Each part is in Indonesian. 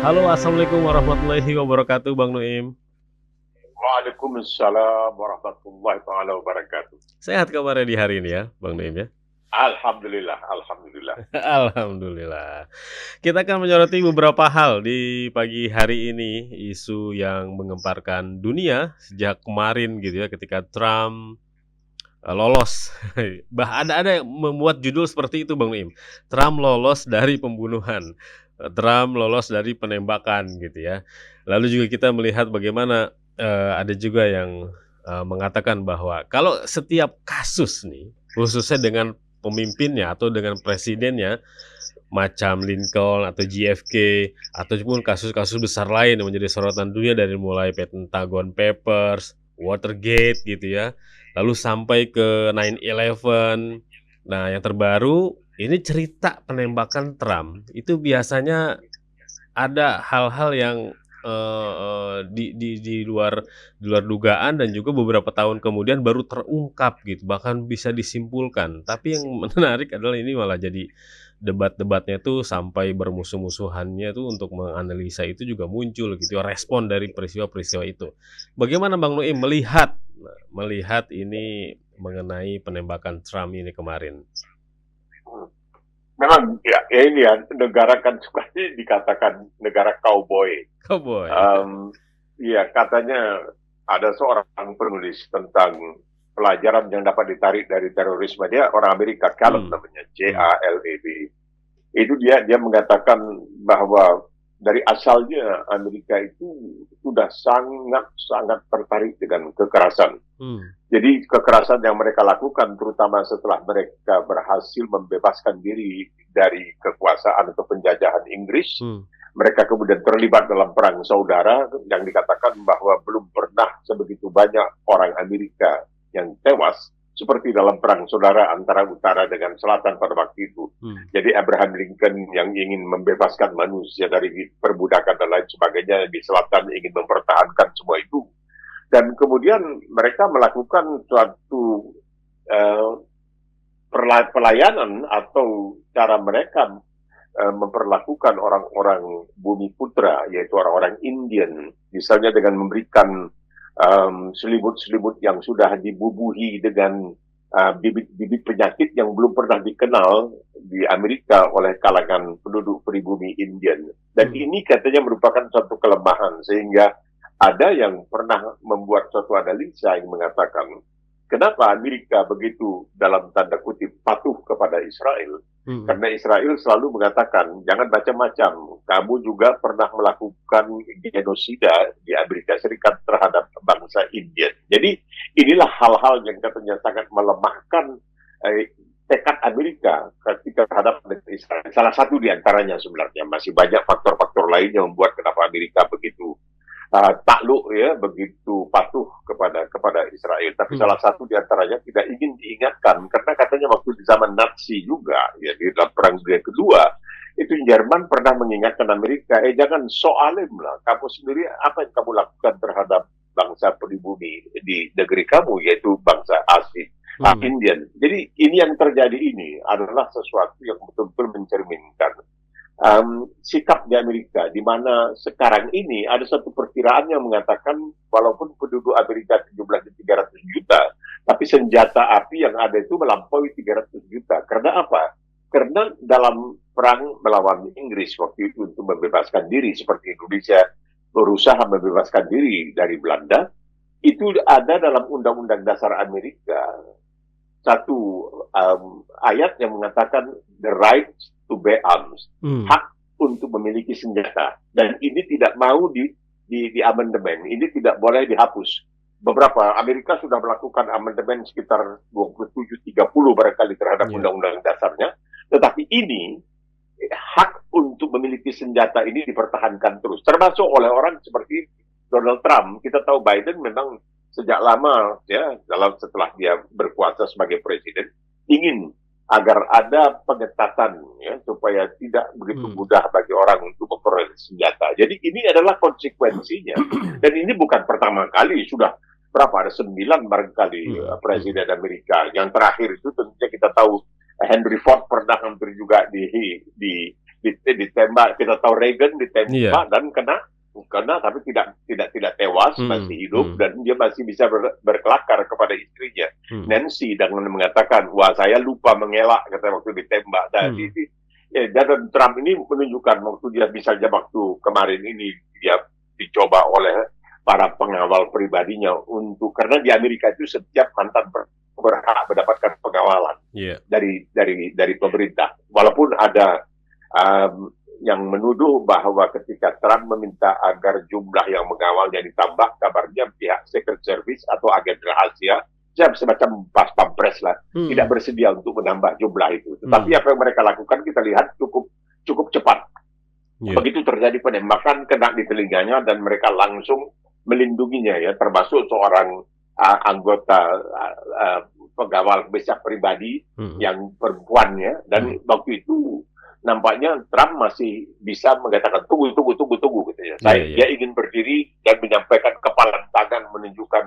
Halo, assalamualaikum warahmatullahi wabarakatuh, Bang Nuim. Waalaikumsalam warahmatullahi taala wabarakatuh. Sehat kabarnya di hari ini ya, Bang Nuim ya? Alhamdulillah, alhamdulillah. Alhamdulillah. Kita akan menyoroti beberapa hal di pagi hari ini, isu yang mengemparkan dunia sejak kemarin gitu ya, ketika Trump lolos. Ada yang membuat judul seperti itu, Bang Nuim. Trump lolos dari pembunuhan, Trump lolos dari penembakan gitu ya. Lalu juga kita melihat bagaimana ada juga yang mengatakan bahwa kalau setiap kasus nih, khususnya dengan pemimpinnya atau dengan presidennya, macam Lincoln atau JFK ataupun kasus-kasus besar lain yang menjadi sorotan dunia dari mulai Pentagon Papers, Watergate gitu ya, lalu sampai ke 9/11. Nah, yang terbaru ini cerita penembakan Trump. Itu biasanya ada hal-hal yang di luar dugaan dan juga beberapa tahun kemudian baru terungkap gitu, bahkan bisa disimpulkan. Tapi yang menarik adalah ini malah jadi debat-debatnya tuh sampai bermusuh-musuhannya tuh untuk menganalisa itu juga muncul gitu ya, respon dari peristiwa-peristiwa itu. Bagaimana Bang Nuim melihat ini mengenai penembakan Trump ini kemarin? Memang ya ini ya, negara kan suka dikatakan negara cowboy. Cowboy. Um, Iya, katanya ada seorang penulis tentang pelajaran yang dapat ditarik dari terorisme. Dia orang Amerika, Caleb Hmm. namanya, Caleb. Itu dia mengatakan bahwa dari asalnya Amerika itu sudah sangat tertarik dengan kekerasan. Hmm. Jadi kekerasan yang mereka lakukan, terutama setelah mereka berhasil membebaskan diri dari kekuasaan atau penjajahan Inggris, Hmm. mereka kemudian terlibat dalam perang saudara yang dikatakan bahwa belum pernah sebegitu banyak orang Amerika yang tewas seperti dalam perang saudara antara utara dengan selatan pada waktu itu. Jadi Abraham Lincoln yang ingin membebaskan manusia dari perbudakan dan lain sebagainya, di selatan ingin mempertahankan semua itu. Dan kemudian mereka melakukan suatu pelayanan atau cara mereka memperlakukan orang-orang bumi putra, yaitu orang-orang Indian, misalnya dengan memberikan selimut-selimut yang sudah dibubuhi dengan bibit-bibit penyakit yang belum pernah dikenal di Amerika oleh kalangan penduduk pribumi Indian. Dan ini katanya merupakan suatu kelemahan, sehingga ada yang pernah membuat suatu analisa yang mengatakan, kenapa Amerika begitu dalam tanda kutip patuh kepada Israel? Karena Israel selalu mengatakan, jangan macam-macam, kamu juga pernah melakukan genosida di Amerika Serikat terhadap bangsa Indian. Jadi inilah hal-hal yang katanya sangat melemahkan tekad Amerika ketika terhadap Israel. Salah satu di antaranya sebenarnya, masih banyak faktor-faktor lain yang membuat kenapa Amerika begitu takluk ya, begitu patuh kepada Israel. Tapi salah satu di antaranya tidak ingin diingatkan, karena katanya waktu di zaman Nazi juga, ya di dalam Perang Dunia Kedua, itu Jerman pernah mengingatkan Amerika, jangan soalim lah, kamu sendiri apa yang kamu lakukan terhadap bangsa pribumi di negeri kamu, yaitu bangsa asli, Indian. Jadi ini yang terjadi ini adalah sesuatu yang betul-betul mencerminkan sikap di Amerika, di mana sekarang ini ada satu perkiraan yang mengatakan walaupun penduduk Amerika jumlahnya 300 juta, tapi senjata api yang ada itu melampaui 300 juta. Karena apa? Karena dalam perang melawan Inggris waktu itu untuk membebaskan diri, seperti Indonesia berusaha membebaskan diri dari Belanda, itu ada dalam Undang-Undang Dasar Amerika satu ayat yang mengatakan the right to bear arms, hak untuk memiliki senjata. Dan ini tidak mau di amandemen, ini tidak boleh dihapus. Beberapa Amerika sudah melakukan amandemen sekitar 27-30 barangkali terhadap undang-undang dasarnya, tetapi ini hak untuk memiliki senjata ini dipertahankan terus, termasuk oleh orang seperti Donald Trump. Kita tahu Biden memang sejak lama ya, setelah dia berkuasa sebagai presiden, ingin agar ada pengetatan ya, supaya tidak begitu mudah bagi orang untuk memperoleh senjata. Jadi ini adalah konsekuensinya. Dan ini bukan pertama kali, sudah berapa, ada 9 barangkali presiden Amerika. Yang terakhir itu tentunya kita tahu Henry Ford pernah hampir juga ditembak. Kita tahu Reagan Iya. ditembak dan kena tapi tidak tewas, masih hidup dan dia masih bisa berkelakar kepada istrinya Nancy dengan mengatakan, wah saya lupa mengelak kata waktu ditembak. Dan Trump ini menunjukkan waktu dia misalnya waktu kemarin ini dia dicoba oleh para pengawal pribadinya karena di Amerika itu setiap mantan berhak mendapatkan pengawalan dari pemerintah. Walaupun ada yang menuduh bahwa ketika Trump meminta agar jumlah yang mengawalnya ditambah, kabarnya pihak Secret Service atau agen rahasia, semacam pas pampres lah, tidak bersedia untuk menambah jumlah itu. Tetapi apa yang mereka lakukan kita lihat cukup cepat. Begitu terjadi penembakan, kena di telinganya dan mereka langsung melindunginya ya, termasuk seorang anggota pegawai besar pribadi yang perempuan ya, dan waktu itu nampaknya Trump masih bisa mengatakan tunggu gitu ya. Dia ingin berdiri dan menyampaikan kepalan tangan menunjukkan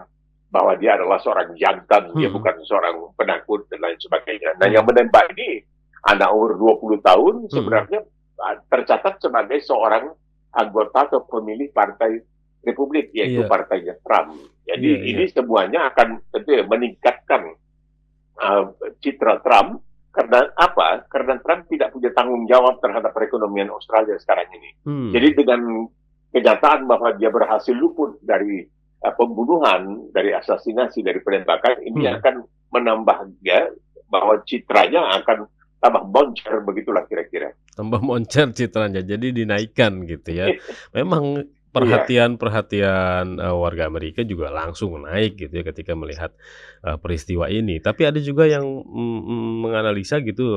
bahwa dia adalah seorang jantan, dia bukan seorang penakut dan lain sebagainya. Nah, yang menembak ini anak umur 20 tahun sebenarnya tercatat sebagai seorang anggota atau pemilih partai Republik, yaitu partainya Trump. Jadi ini semuanya akan tentu meningkatkan citra Trump. Karena apa? Karena Trump tidak punya tanggung jawab terhadap perekonomian Australia sekarang ini. Jadi dengan kenyataan bahwa dia berhasil luput dari pembunuhan, dari asasinasi, dari penembakan, ini akan menambah ya bahwa citranya akan tambah moncer, begitulah kira-kira. Tambah moncer citranya, jadi dinaikkan gitu ya. Memang perhatian warga Amerika juga langsung naik gitu ya ketika melihat peristiwa ini. Tapi ada juga yang menganalisa gitu,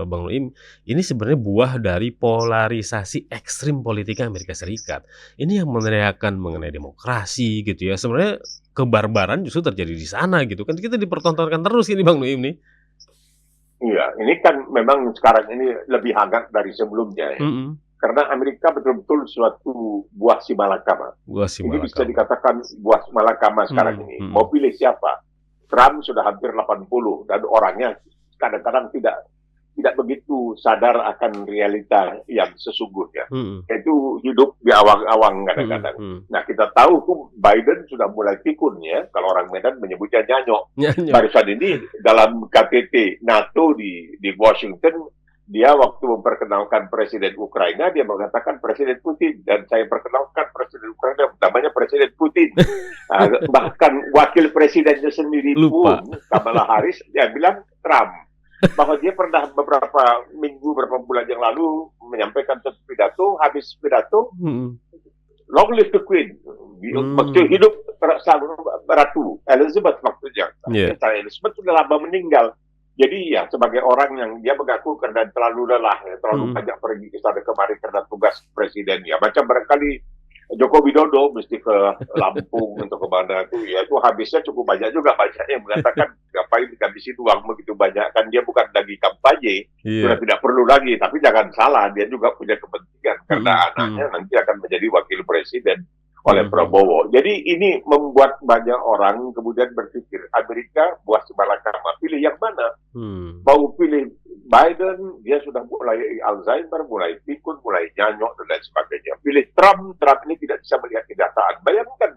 Bang Nuim, ini sebenarnya buah dari polarisasi ekstrim politik Amerika Serikat. Ini yang meneriakan mengenai demokrasi gitu ya. Sebenarnya kebarbaran justru terjadi di sana gitu kan. Kita dipertontonkan terus ini Bang Nuim nih. Iya, ini kan memang sekarang ini lebih hangat dari sebelumnya ya. Karena Amerika betul-betul suatu buah si malakama. Ini bisa dikatakan buah si malakama sekarang ini. Mau pilih siapa? Trump sudah hampir 80 dan orangnya kadang-kadang tidak begitu sadar akan realita yang sesungguhnya. Itu hidup di awang-awang kadang-kadang. Nah, kita tahu tuh Biden sudah mulai pikun ya, kalau orang Medan menyebutnya nyanyok. Barusan ini dalam KTT NATO di Washington, dia waktu memperkenalkan Presiden Ukraina, dia mengatakan Presiden Putin. Dan saya perkenalkan Presiden Ukraina, namanya Presiden Putin. Bahkan wakil presidennya sendiri pun, Kamala Harris, dia bilang Trump. Bahwa dia pernah beberapa bulan yang lalu menyampaikan satu pidato, habis pidato, long live the Queen. Maksudnya hidup Ratu Elizabeth maksudnya. Elizabeth sudah lama meninggal. Jadi ya sebagai orang yang dia mengaku karena terlalu lelah, ya, terlalu banyak pergi ke sana kemari karena tugas presiden ya. Macam barangkali Joko Widodo mesti ke Lampung untuk kemana tuh ya, itu habisnya cukup banyak juga, banyak yang mengatakan ngapain dihabisin uang begitu banyak, kan dia bukan lagi kampanye, sudah tidak perlu lagi. Tapi jangan salah, dia juga punya kepentingan karena anaknya nanti akan menjadi wakil presiden oleh Prabowo. Jadi ini membuat banyak orang kemudian berpikir Amerika buah si malakama, pilih yang mana? Mau pilih Biden, dia sudah mulai Alzheimer, mulai pikun, mulai nyanyok dan lain sebagainya. Pilih Trump ini tidak bisa melihat kenyataan. Bayangkan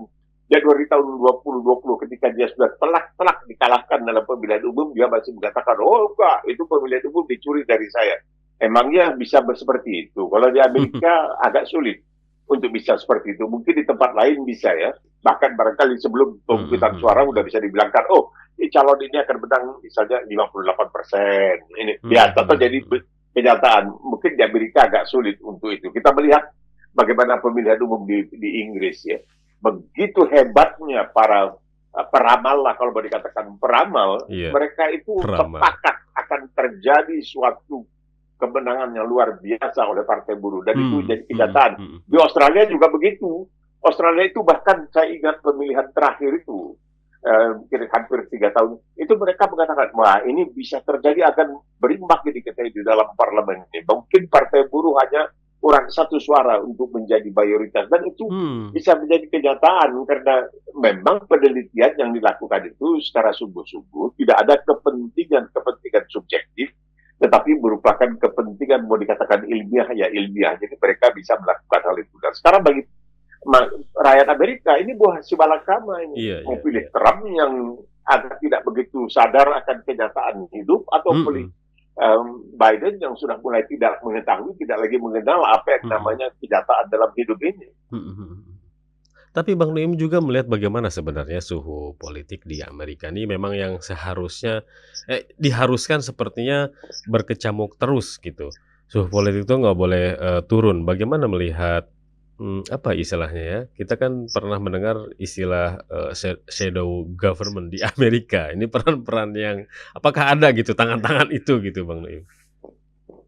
Januari tahun 2020 ketika dia sudah telak dikalahkan dalam pemilihan umum, dia masih mengatakan, oh enggak, itu pemilihan umum dicuri dari saya. Emangnya bisa seperti itu? Kalau di Amerika agak sulit untuk bisa seperti itu. Mungkin di tempat lain bisa ya. Bahkan barangkali sebelum pemungutan suara sudah bisa dibilangkan, oh, calon ini akan menang misalnya 58%. Ini biasa atau jadi kenyataan. Mungkin di Amerika agak sulit untuk itu. Kita melihat bagaimana pemilihan umum di Inggris ya. Begitu hebatnya para peramal lah, kalau mau dikatakan peramal, mereka itu sepakat akan terjadi suatu kemenangan yang luar biasa oleh Partai Buruh, dan itu jadi kenyataan. Di Australia juga begitu. Australia itu bahkan saya ingat pemilihan terakhir itu hampir 3 tahun itu mereka mengatakan, wah ini bisa terjadi, akan berimbang ini kita di dalam parlemen ini. Mungkin Partai Buruh hanya kurang 1 suara untuk menjadi mayoritas, dan itu bisa menjadi kenyataan karena memang penelitian yang dilakukan itu secara sungguh-sungguh tidak ada kepentingan subjektif, tetapi merupakan kepentingan kepentingan mau dikatakan ilmiah ya ilmiah, jadi mereka bisa melakukan hal itu. Dan sekarang bagi rakyat Amerika ini buah si malakama ini, Iya, mau iya, pilih iya. Trump yang agak tidak begitu sadar akan kenyataan hidup, atau pilih Mhm, Biden yang sudah mulai tidak mengetahui, tidak lagi mengenal apa yang mhm, namanya kenyataan dalam hidup ini. mhm, mhm. Tapi Bang Naim juga melihat bagaimana sebenarnya suhu politik di Amerika ini memang yang seharusnya diharuskan sepertinya berkecamuk terus gitu. Suhu politik itu nggak boleh, turun. Bagaimana melihat, apa istilahnya ya, kita kan pernah mendengar istilah, shadow government di Amerika. Ini peran-peran yang apakah ada gitu tangan-tangan itu gitu Bang Naim?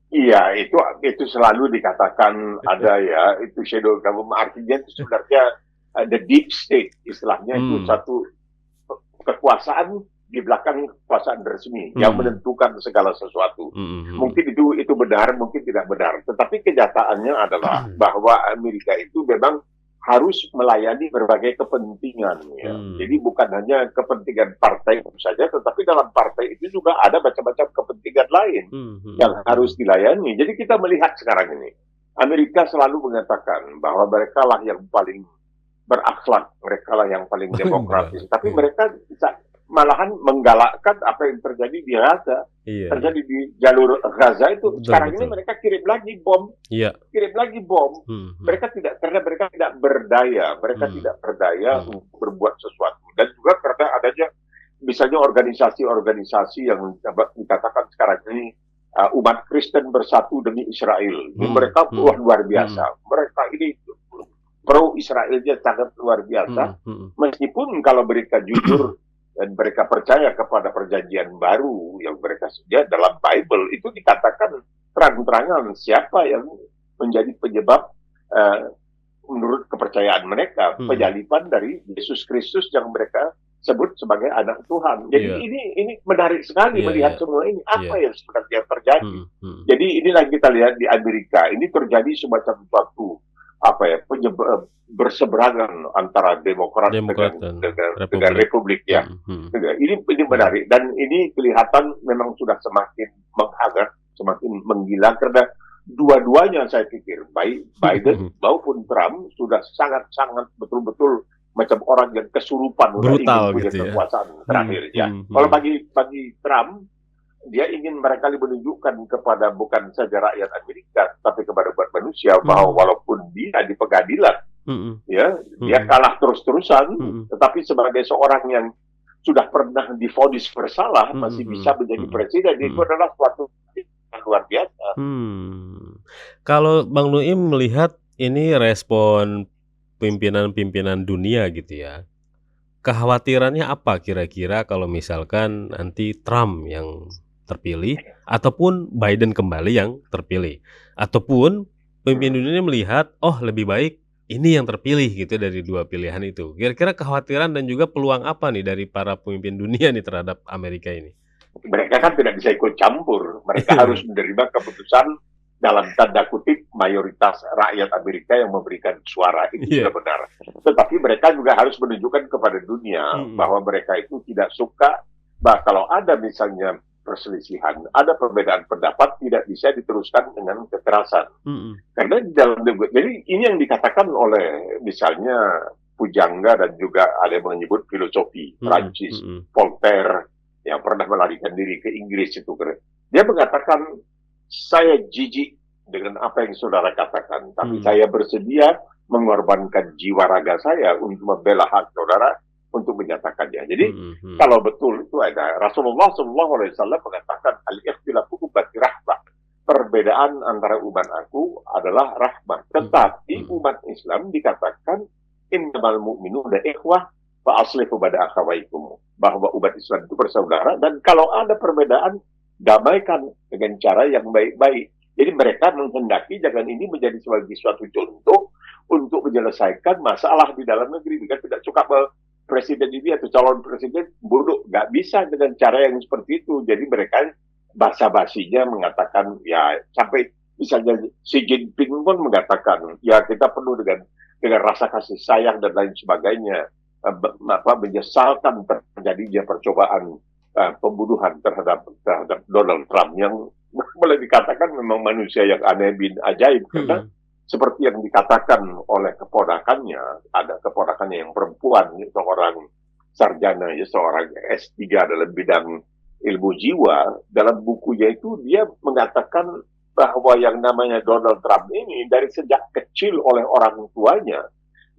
Iya, itu selalu dikatakan ada ya, itu shadow government, artinya itu sebenarnya the deep state, istilahnya itu Mmm, satu kekuasaan di belakang kekuasaan resmi yang mhm, menentukan segala sesuatu. mhm, mhm. Mungkin itu benar, mungkin tidak benar. Tetapi kenyataannya adalah bahwa Amerika itu memang harus melayani berbagai kepentingan. Ya. Jadi Mmm, bukan hanya kepentingan partai itu saja, tetapi dalam partai itu juga ada macam-macam kepentingan lain mhm, yang mhm, harus mhm. dilayani. Jadi kita melihat sekarang ini, Amerika selalu mengatakan bahwa mereka lah yang paling berakhlak, mereka lah yang paling demokratis. Berakhlak, Tapi iya. mereka bisa malahan menggalakkan apa yang terjadi di Gaza, Iya, iya. terjadi di jalur Gaza itu. Betul, Sekarang ini betul. mereka kirim lagi bom, Iya. kirim lagi bom. Mhm, mhm. Mereka tidak, karena mereka tidak berdaya, mereka Mmm, tidak berdaya mhm. untuk berbuat sesuatu. Dan juga karena adanya misalnya organisasi-organisasi yang dikatakan sekarang ini umat Kristen bersatu demi Israel. Ini Mhm, mereka mhm. luar Mhm, biasa. Mereka ini pro Israelnya sangat luar biasa. mhm, mhm. Meskipun kalau mereka jujur dan mereka percaya kepada perjanjian baru yang mereka sedia dalam Bible, itu dikatakan terang-terangan siapa yang menjadi penyebab uh, menurut kepercayaan mereka Mhm. penyaliban dari Yesus Kristus yang mereka sebut sebagai anak Tuhan. Jadi Iya, ini menarik sekali iya, melihat iya, semua ini, iya. apa yang sebenarnya terjadi. Mhm, mhm. Jadi inilah kita lihat di Amerika, ini terjadi semacam suatu apa ya, berseberangan antara Demokrat Demokrat dan dengan Republik. Republik ya. Mhm, mhm, Ini mhm. menarik, dan ini kelihatan memang sudah semakin menghangat, semakin menggila, karena dua-duanya saya pikir baik Biden maupun Trump sudah sangat-sangat betul-betul macam orang yang kesurupan udah ingin Brutal punya gitu ya. kekuasaan Mhm, terakhir ya. mhm, Kalau mhm. bagi Trump, dia ingin barangkali menunjukkan kepada bukan saja rakyat Amerika tapi kepada buat manusia bahwa Mmm, walaupun dia di pengadilan mhm, ya, dia mhm, kalah terus-terusan, mhm, tetapi sebagai seorang yang sudah pernah divonis bersalah mhm, masih bisa mhm, menjadi mhm, presiden, itu mhm. adalah suatu yang luar biasa. Kalau Bang Nuim melihat ini respon pimpinan-pimpinan dunia gitu ya, kekhawatirannya apa kira-kira kalau misalkan nanti Trump yang terpilih ataupun Biden kembali yang terpilih? Ataupun pemimpin dunia melihat, "Oh lebih baik ini yang terpilih," gitu dari 2 pilihan itu. Kira-kira kekhawatiran dan juga peluang apa nih dari para pemimpin dunia nih terhadap Amerika ini? Mereka kan tidak bisa ikut campur, mereka harus menerima keputusan dalam tanda kutip mayoritas rakyat Amerika yang memberikan suara, itu sudah Iya, benar. Tetapi mereka juga harus menunjukkan kepada dunia mhm, bahwa mereka itu tidak suka, bahwa kalau ada misalnya perselisihan, ada perbedaan pendapat, tidak bisa diteruskan dengan kekerasan. mhm, Karena di dalam, jadi ini yang dikatakan oleh misalnya Pujangga dan juga ada yang menyebut filosofi mhm, Prancis, mhm, Voltaire, yang pernah melarikan diri ke Inggris itu. Dia mengatakan, saya jijik dengan apa yang saudara katakan, tapi mhm, saya bersedia mengorbankan jiwa raga saya untuk membela hak saudara untuk menyatakannya. Jadi mhm, mhm, kalau betul itu ada, Rasulullah SAW mengatakan al-ikhtilafu ummati rahmah, perbedaan antara umat aku adalah rahmat. mhm, Tetapi mhm. umat Islam dikatakan innamal mu'minuna ikhwah fa aslihu pada akhawaikum, bahwa umat Islam itu bersaudara, dan kalau ada perbedaan damaikan dengan cara yang baik-baik. Jadi mereka menghendaki jangan ini menjadi sebagai suatu contoh untuk menyelesaikan masalah di dalam negeri. Mereka tidak suka presiden ini atau calon presiden bodoh, nggak bisa dengan cara yang seperti itu. Jadi mereka basa-basinya mengatakan ya, sampai misalnya Xi Jinping pun mengatakan ya kita penuh dengan rasa kasih sayang dan lain sebagainya, menyesalkan terjadinya percobaan pembunuhan terhadap Donald Trump yang boleh dikatakan memang manusia yang aneh bin ajaib, karena seperti yang dikatakan oleh keponakannya, ada keponakannya yang perempuan, seorang sarjana, seorang S3 dalam bidang ilmu jiwa. Dalam bukunya itu dia mengatakan bahwa yang namanya Donald Trump ini dari sejak kecil oleh orang tuanya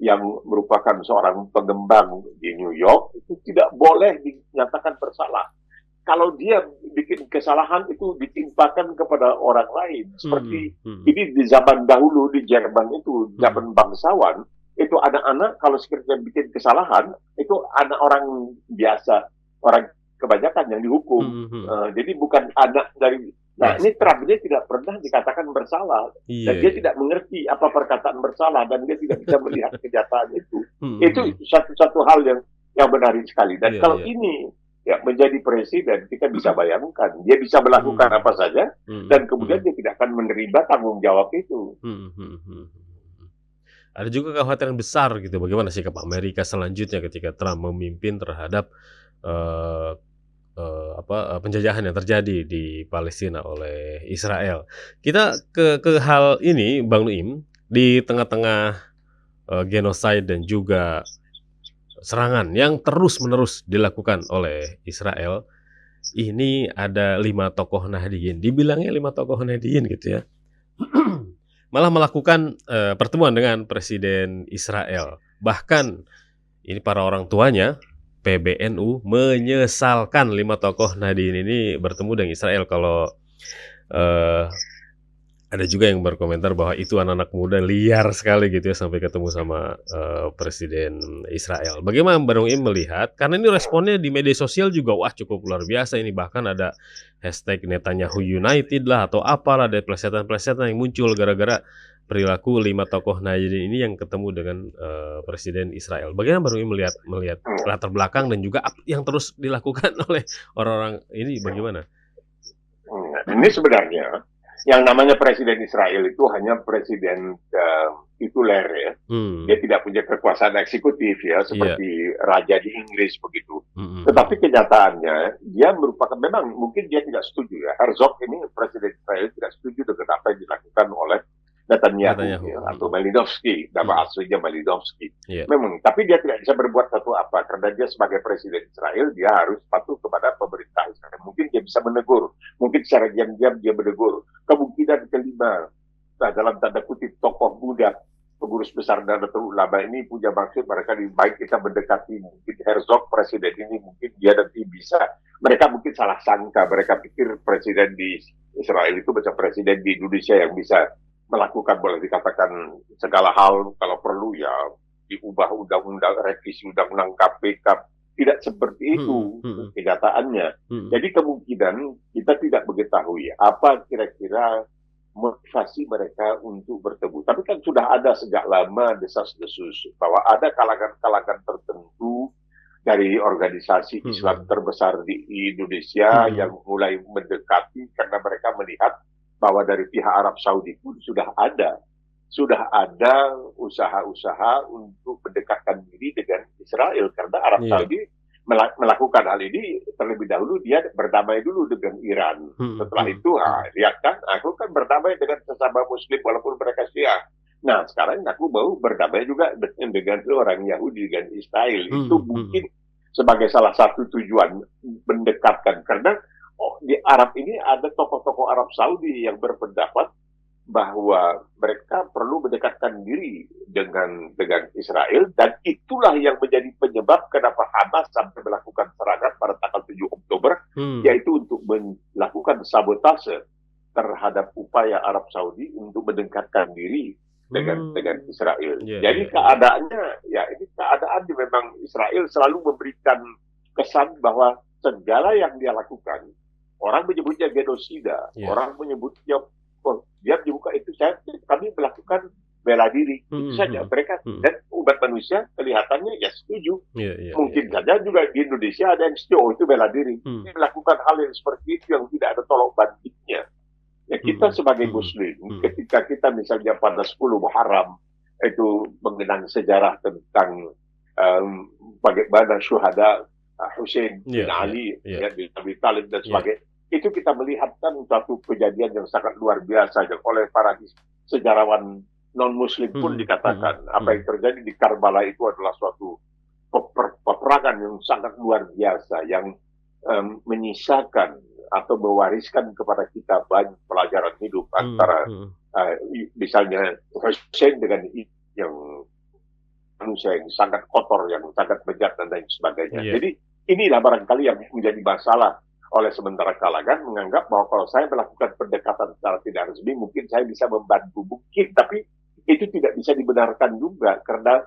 yang merupakan seorang pengembang di New York itu tidak boleh dinyatakan bersalah. Kalau dia bikin kesalahan itu ditimpakan kepada orang lain. Seperti ini di zaman dahulu di Jerman itu, zaman bangsawan, itu anak-anak kalau sekiranya bikin kesalahan, itu anak orang biasa, orang kebanyakan yang dihukum. Jadi bukan anak dari... Nah, ini Trump dia tidak pernah dikatakan bersalah. Dan dia tidak mengerti apa perkataan bersalah, dan dia tidak bisa melihat kenyataan itu. Itu satu hal yang menarik sekali. Dan kalau ini menjadi presiden, kita bisa bayangkan dia bisa melakukan apa saja dan kemudian dia tidak akan menerima tanggung jawab itu. Ada juga kekhawatiran besar gitu, bagaimana sikap Amerika selanjutnya ketika Trump memimpin terhadap penjajahan yang terjadi di Palestina oleh Israel. Kita ke hal ini, Bang Nuim, di tengah-tengah genosida dan juga serangan yang terus-menerus dilakukan oleh Israel, ini ada 5 tokoh Nahdliyin, dibilangnya 5 tokoh Nahdliyin gitu ya, malah melakukan pertemuan dengan Presiden Israel. Bahkan ini para orang tuanya, PBNU, menyesalkan 5 tokoh Nahdliyin ini bertemu dengan Israel. Kalau ada juga yang berkomentar bahwa itu anak-anak muda liar sekali gitu ya sampai ketemu sama Presiden Israel. Bagaimana Bang Nuim melihat? Karena ini responnya di media sosial juga wah cukup luar biasa ini. Bahkan ada hashtag Netanyahu United lah atau apalah, ada plesetan-plesetan yang muncul gara-gara perilaku 5 tokoh Nahdliyin ini yang ketemu dengan Presiden Israel. Bagaimana Bang Nuim melihat latar belakang dan juga yang terus dilakukan oleh orang-orang ini bagaimana? Ini sebenarnya yang namanya Presiden Israel itu hanya presiden tituler ya. Dia tidak punya kekuasaan eksekutif ya, seperti raja di Inggris begitu. Tetapi kenyataannya dia merupakan, memang mungkin dia tidak setuju ya. Herzog ini Presiden Israel tidak setuju dengan apa yang dilakukan oleh Netanyahu ya, atau Malinowski, nama aslinya Malinowski. Memang, tapi dia tidak bisa berbuat satu apa karena dia sebagai Presiden Israel dia harus patuh kepada pemerintah Israel. Mungkin dia bisa menegur, mungkin secara diam-diam dia menegur. Kemungkinan kelima, dalam tanda kutip tokoh muda, pengurus besar Nahdlatul Ulama ini punya maksud mereka lebih baik kita mendekati mungkin Herzog presiden ini, mungkin dia nanti bisa. Mereka mungkin salah sangka, mereka pikir presiden di Israel itu macam presiden di Indonesia yang bisa melakukan, boleh dikatakan segala hal, kalau perlu ya diubah undang-undang, revisi undang-undang KPK. Tidak seperti itu kenyataannya. Jadi kemungkinan kita tidak mengetahui apa kira-kira motivasi mereka untuk bertemu. Tapi kan sudah ada sejak lama desas-desus bahwa ada kalangan-kalangan tertentu dari organisasi Islam terbesar di Indonesia yang mulai mendekati karena mereka melihat bahwa dari pihak Arab Saudi pun sudah ada usaha-usaha untuk mendekatkan diri dengan Israel, karena Arab Saudi melakukan hal ini terlebih dahulu. Dia berdamai dulu dengan Iran. Setelah itu lihat kan, aku kan berdamai dengan sesama Muslim walaupun mereka Syiah. Nah sekarang aku mau berdamai juga dengan orang Yahudi, dengan Israel. Itu mungkin sebagai salah satu tujuan mendekatkan, karena di Arab ini ada tokoh-tokoh Arab Saudi yang berpendapat bahwa mereka perlu mendekatkan diri dengan Israel, dan itulah yang menjadi penyebab kenapa Hamas sampai melakukan serangan pada tanggal 7 Oktober, yaitu untuk melakukan sabotase terhadap upaya Arab Saudi untuk mendekatkan diri dengan Israel. Jadi keadaannya, ya ini keadaan di memang Israel selalu memberikan kesan bahwa segala yang dia lakukan, orang menyebutnya genosida, orang menyebutnya, dia dibuka itu, kami melakukan bela diri, itu saja. Mereka dan umat manusia kelihatannya ya setuju. Mungkin saja juga di Indonesia ada yang setuju, itu bela diri. Dia melakukan hal yang seperti itu yang tidak ada tolak bandingnya. Ya kita sebagai Muslim, ketika kita misalnya pada 10 Muharram itu mengenang sejarah tentang bagaimana syuhada Hussein bin Ali, bin Abi Thalib dan sebagainya. itu kita melihat kan suatu kejadian yang sangat luar biasa yang oleh para sejarawan non-Muslim pun dikatakan apa yang terjadi di Karbala itu adalah suatu peperangan yang sangat luar biasa yang menyisakan atau mewariskan kepada kita banyak pelajaran hidup antara misalnya Hussein dengan yang manusia yang sangat kotor, yang sangat bejat dan lain sebagainya. Jadi inilah barangkali yang menjadi masalah oleh sementara kalangan menganggap bahwa kalau saya melakukan pendekatan secara tidak resmi mungkin saya bisa membantu mungkin, tapi itu tidak bisa dibenarkan juga karena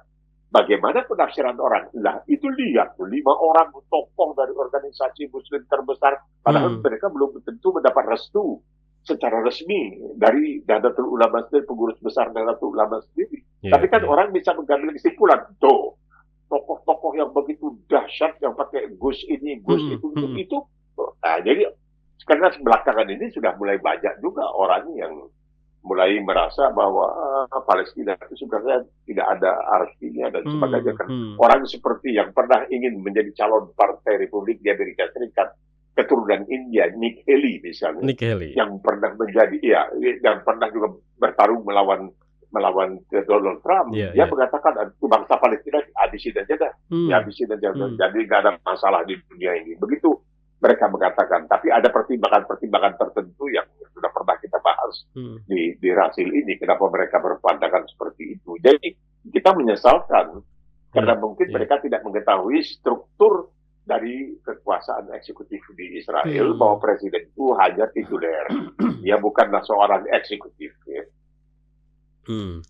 bagaimana penafsiran orang? Lah itu lihat 5 orang tokoh dari organisasi Muslim terbesar, padahal mereka belum tentu mendapat restu secara resmi dari Nahdlatul Ulama sendiri, pengurus besar Nahdlatul Ulama sendiri. Tapi kan orang bisa mengambil kesimpulan, tuh tokoh-tokoh yang begitu dahsyat yang pakai Gus ini, Gus itu. Nah, jadi karena belakangan ini sudah mulai banyak juga orang yang mulai merasa bahwa Palestina itu sebenarnya tidak ada artinya dan sebagainya. Kan orang seperti yang pernah ingin menjadi calon partai Republik di Amerika Serikat, keturunan India, Nick Haley misalnya, yang pernah menjadi yang pernah juga bertarung melawan Donald Trump, dia mengatakan bangsa Palestina habisin aja dah, habisin aja, jadi nggak ada masalah di dunia ini. Begitu mereka mengatakan, tapi ada pertimbangan-pertimbangan tertentu yang sudah pernah kita bahas di Rasil ini, kenapa mereka berpandangan seperti itu. Jadi kita menyesalkan karena mungkin mereka tidak mengetahui struktur dari kekuasaan eksekutif di Israel, bahwa presiden itu hanya tituler, dia bukanlah seorang eksekutif.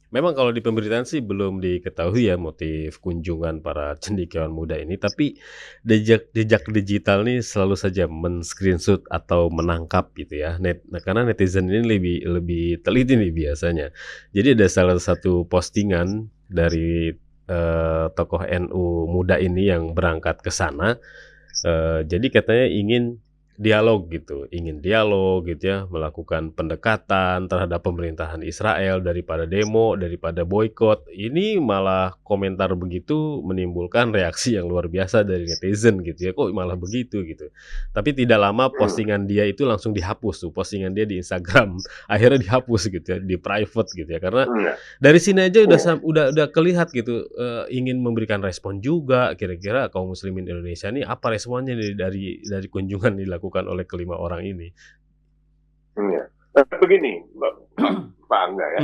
Memang kalau di pemberitaan sih belum diketahui ya motif kunjungan para cendekiawan muda ini, tapi jejak digital nih selalu saja men-screenshot atau menangkap gitu ya. Karena netizen ini lebih teliti nih biasanya. Jadi ada salah satu postingan dari tokoh NU muda ini yang berangkat ke sana. Jadi katanya ingin dialog gitu ya, melakukan pendekatan terhadap pemerintahan Israel daripada demo, daripada boykot. Ini malah komentar begitu menimbulkan reaksi yang luar biasa dari netizen gitu ya, kok malah begitu gitu. Tapi tidak lama postingan dia itu langsung dihapus tuh, postingan dia di Instagram akhirnya dihapus gitu ya, di private gitu ya, karena dari sini aja udah kelihat gitu, ingin memberikan respon juga kira-kira kaum muslimin Indonesia nih apa responnya dari kunjungan dilakukan oleh kelima orang ini. Begini, Pak Angga ya.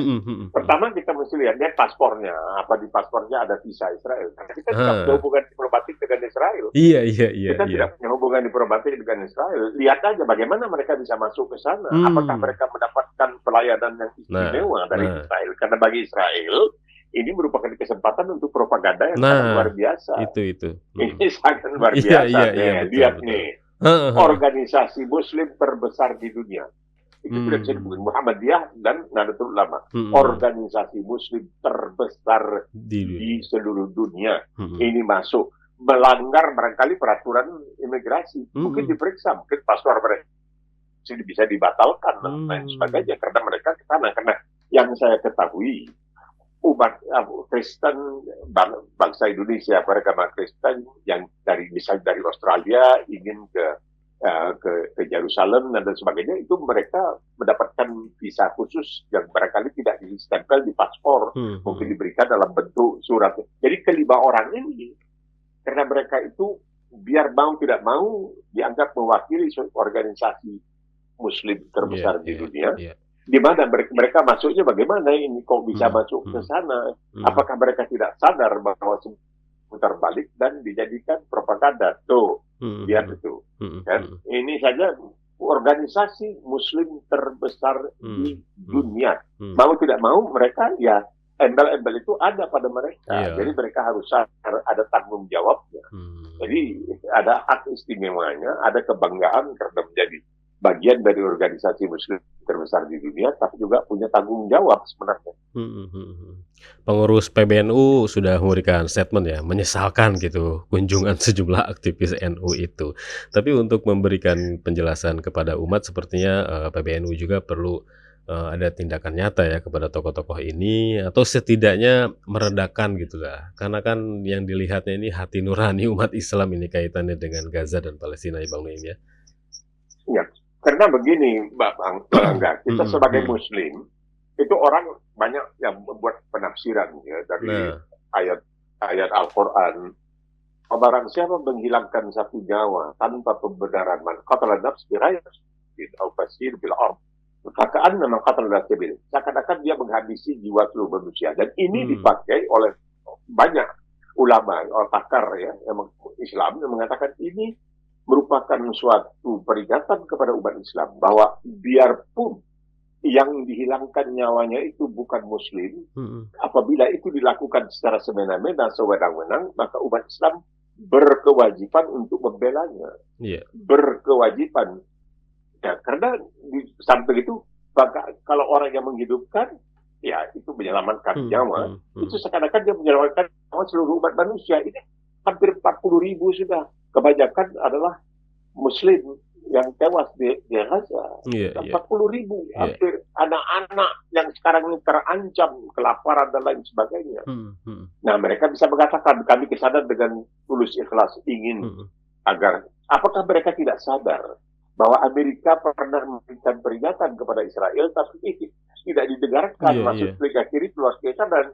Pertama kita mesti lihat paspornya, apa di paspornya ada visa Israel. Karena kita tidak punya hubungan diplomatik dengan Israel. Iya. Kita tidak punya hubungan diplomatik dengan Israel. Lihat aja bagaimana mereka bisa masuk ke sana. Apakah mereka mendapatkan pelayanan yang istimewa dari Israel? Karena bagi Israel ini merupakan kesempatan untuk propaganda yang sangat luar biasa. Itu. Ini sangat luar biasa. Lihat nih. Organisasi Muslim terbesar di dunia itu sudah disebut Muhammadiyah dan Nahdlatul Ulama, organisasi Muslim terbesar di seluruh dunia. Ini masuk melanggar barangkali peraturan imigrasi, mungkin diperiksa, mungkin paspor mereka bisa dibatalkan dan lain sebagainya karena mereka ke sana. Karena yang saya ketahui umat Kristen bangsa Indonesia, beragama Kristen yang misalnya dari Australia ingin ke Yerusalem dan sebagainya, itu mereka mendapatkan visa khusus yang barangkali tidak ditempel di paspor, mungkin diberikan dalam bentuk surat. Jadi kelima orang ini karena mereka itu biar mau tidak mau dianggap mewakili organisasi Muslim terbesar di dunia. Di mana mereka masuknya bagaimana ini kok bisa masuk ke sana? Apakah mereka tidak sadar bahwa putar balik dan dijadikan propaganda? Tuh, lihat itu. Kan? Ini saja organisasi Muslim terbesar di dunia. Mau tidak mau mereka ya embel-embel itu ada pada mereka. Jadi mereka harus sadar ada tanggung jawabnya. Jadi ada hak istimewanya, ada kebanggaan karena menjadi bagian dari organisasi Muslim terbesar di dunia, tapi juga punya tanggung jawab sebenarnya. Pengurus PBNU sudah memberikan statement ya, menyesalkan gitu kunjungan sejumlah aktivis NU itu. Tapi untuk memberikan penjelasan kepada umat, sepertinya PBNU juga perlu ada tindakan nyata ya kepada tokoh-tokoh ini, atau setidaknya meredakan gitulah. Karena kan yang dilihatnya ini hati nurani umat Islam ini kaitannya dengan Gaza dan Palestina ya Bang Nuim ya. Ya, Karena begini, Mbak Angga, kita Mhm sebagai mhm. Muslim itu orang banyak yang membuat penafsiran ya dari Nah, ayat-ayat Al-Quran. Barang siapa menghilangkan satu nyawa tanpa pembenaran, man qatala nafs bighairi nafsin aw fasir bil ard, keka'anna man qatala nafsan, seakan-akan dia menghabisi jiwa seluruh manusia. Dan ini hmm, dipakai oleh banyak ulama atau pakar ya yang Islam yang mengatakan ini merupakan suatu peringatan kepada umat Islam bahwa biarpun yang dihilangkan nyawanya itu bukan Muslim, mhm, apabila itu dilakukan secara semena-mena, sewenang-wenang, maka umat Islam berkewajiban untuk membelanya, iya, berkewajiban. Ya, karena di samping itu, kalau orang yang menghidupkan, ya itu menyelamatkan mhm nyawa, mhm itu mhm. seakan-akan dia menyelamatkan nyawa seluruh umat manusia. Ini hampir 40.000 sudah. Kebanyakan adalah Muslim yang tewas di Gaza. Iya Sudah iya 40.000, iya. hampir anak-anak yang sekarang ini terancam kelaparan dan lain sebagainya. Mhm mhm Nah, mereka bisa mengatakan kami ke sana dengan tulus ikhlas ingin mhm. agar, apakah mereka tidak sadar bahwa Amerika pernah memberikan peringatan kepada Israel tapi tidak didengarkan, Iya iya. masuk Liga Kiri keluar Gaza, dan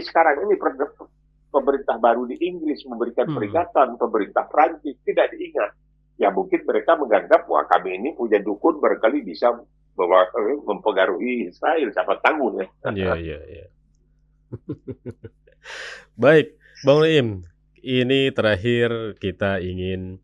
sekarang ini pemerintah baru di Inggris memberikan Mhm. peringatan, pemerintah Prancis tidak diingat. Ya mungkin mereka menganggap wah kami ini punya dukun berkali bisa mempengaruhi Israel, siapa tanggung ya. Iya iya iya. Baik, Bang Naim, ini terakhir kita ingin,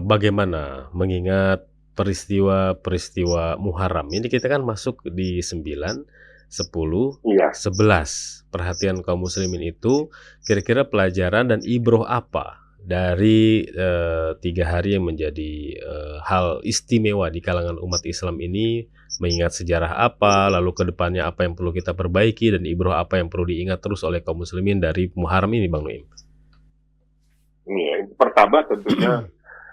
bagaimana mengingat peristiwa-peristiwa Muharram. Ini kita kan masuk di 9, 10, Iya. 11. Perhatian kaum muslimin itu kira-kira pelajaran dan ibroh apa dari, 3 hari yang menjadi, hal istimewa di kalangan umat Islam ini, mengingat sejarah apa, lalu ke depannya apa yang perlu kita perbaiki, dan ibroh apa yang perlu diingat terus oleh kaum muslimin dari Muharram ini, Bang Nuim? Ini pertama tentunya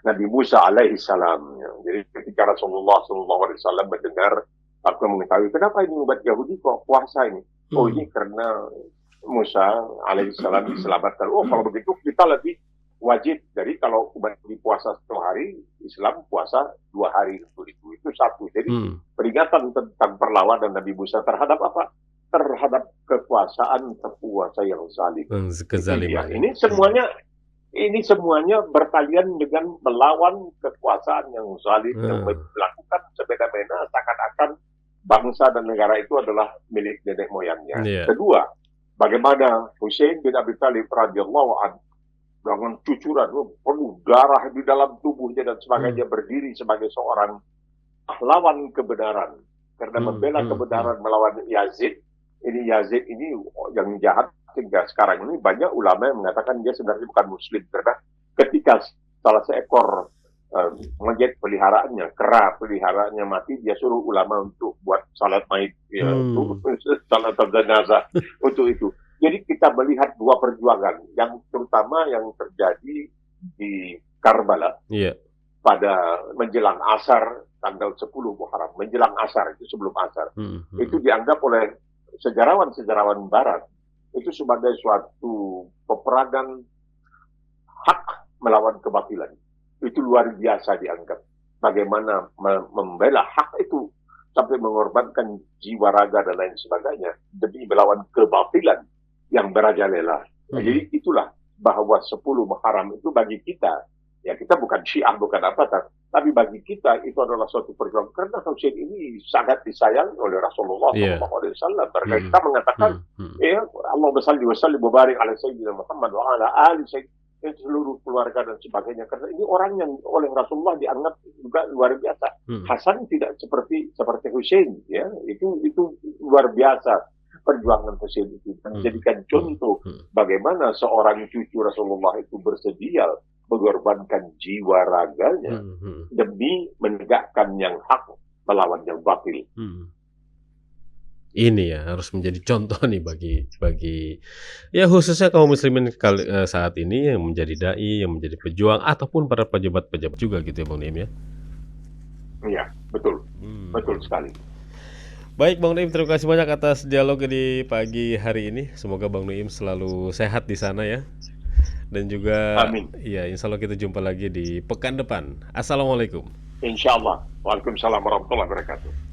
Nabi Musa alaihi salam. Ya. Jadi ketika Rasulullah SAW mendengar atau mengetahui kenapa ini umat Yahudi kok puasa ini. Oh Hmm, ini karena Musa alaihi salam diselamatkan. Oh kalau begitu kita lebih wajib. Jadi kalau umat Yahudi puasa 1 hari, Islam puasa 2 hari untuk itu. Itu satu. Jadi hmm, peringatan tentang perlawanan Nabi Musa terhadap apa? Terhadap kekuasaan penguasa yang zalim. Itu dia. kezaliman ya? Ini semuanya berkalian dengan melawan kekuasaan yang zalim yang Heeh, melakukan semena-mena seakan-akan bangsa dan negara itu adalah milik nenek moyangnya. iya, Kedua, bagaimana Hussein bin Abi Thalib radhiyallahu anhu dengan cucuran penuh darah di dalam tubuhnya dan hmm, sebagainya berdiri sebagai seorang pahlawan kebenaran karena hmm, membela hmm, hmm, kebenaran melawan Yazid. Ini Yazid ini yang jahat sehingga sekarang ini banyak ulama yang mengatakan dia sebenarnya bukan muslim karena ketika salah seekor monyet peliharaannya, kera peliharaannya mati, dia suruh ulama untuk buat salat maid ya, untuk hmm, salat jenazah untuk itu. Jadi kita melihat dua perjuangan yang terutama yang terjadi di Karbala iya, pada menjelang asar tanggal 10 Muharram, menjelang asar itu sebelum asar. hmm, Itu hmm, dianggap oleh sejarawan-sejarawan barat itu sebagai suatu peperangan hak melawan kebatilan. Itu luar biasa dianggap. Bagaimana membela hak itu sampai mengorbankan jiwa raga dan lain sebagainya demi melawan kebatilan yang merajalela. Nah, hmm, jadi itulah bahwa 10 Muharram itu bagi kita, ya kita bukan Syiah, bukan apa, tapi bagi kita itu adalah suatu perjuangan karena Husain ini sangat disayang oleh Rasulullah iya, SAW. Karena hmm, kita mengatakan, hmm, hmm, ya Allah bersalli wa sallim mubarak ala Sayyidina Muhammad wa ala ali seluruh keluarga dan sebagainya. Karena ini orang yang oleh Rasulullah dianggap juga luar biasa. hmm, Hasan tidak seperti Hussein, ya itu luar biasa perjuangan Hussein itu dan hmm, menjadikan hmm, contoh hmm, bagaimana seorang cucu Rasulullah itu bersedia mengorbankan jiwa raganya hmm, hmm, demi menegakkan yang hak melawan yang batil. hmm. Ini ya harus menjadi contoh nih bagi bagi ya khususnya kaum muslimin saat ini yang menjadi dai, yang menjadi pejuang ataupun para pejabat-pejabat juga gitu ya, Bang Naim ya? Iya, betul, Hmm, betul hmm. sekali. Baik Bang Nuim, terima kasih banyak atas dialog di pagi hari ini. Semoga Bang Nuim selalu sehat di sana ya. Dan juga Amin. ya insya Allah kita jumpa lagi di pekan depan. Assalamualaikum. Insya Allah. Waalaikumsalam warahmatullahi wabarakatuh.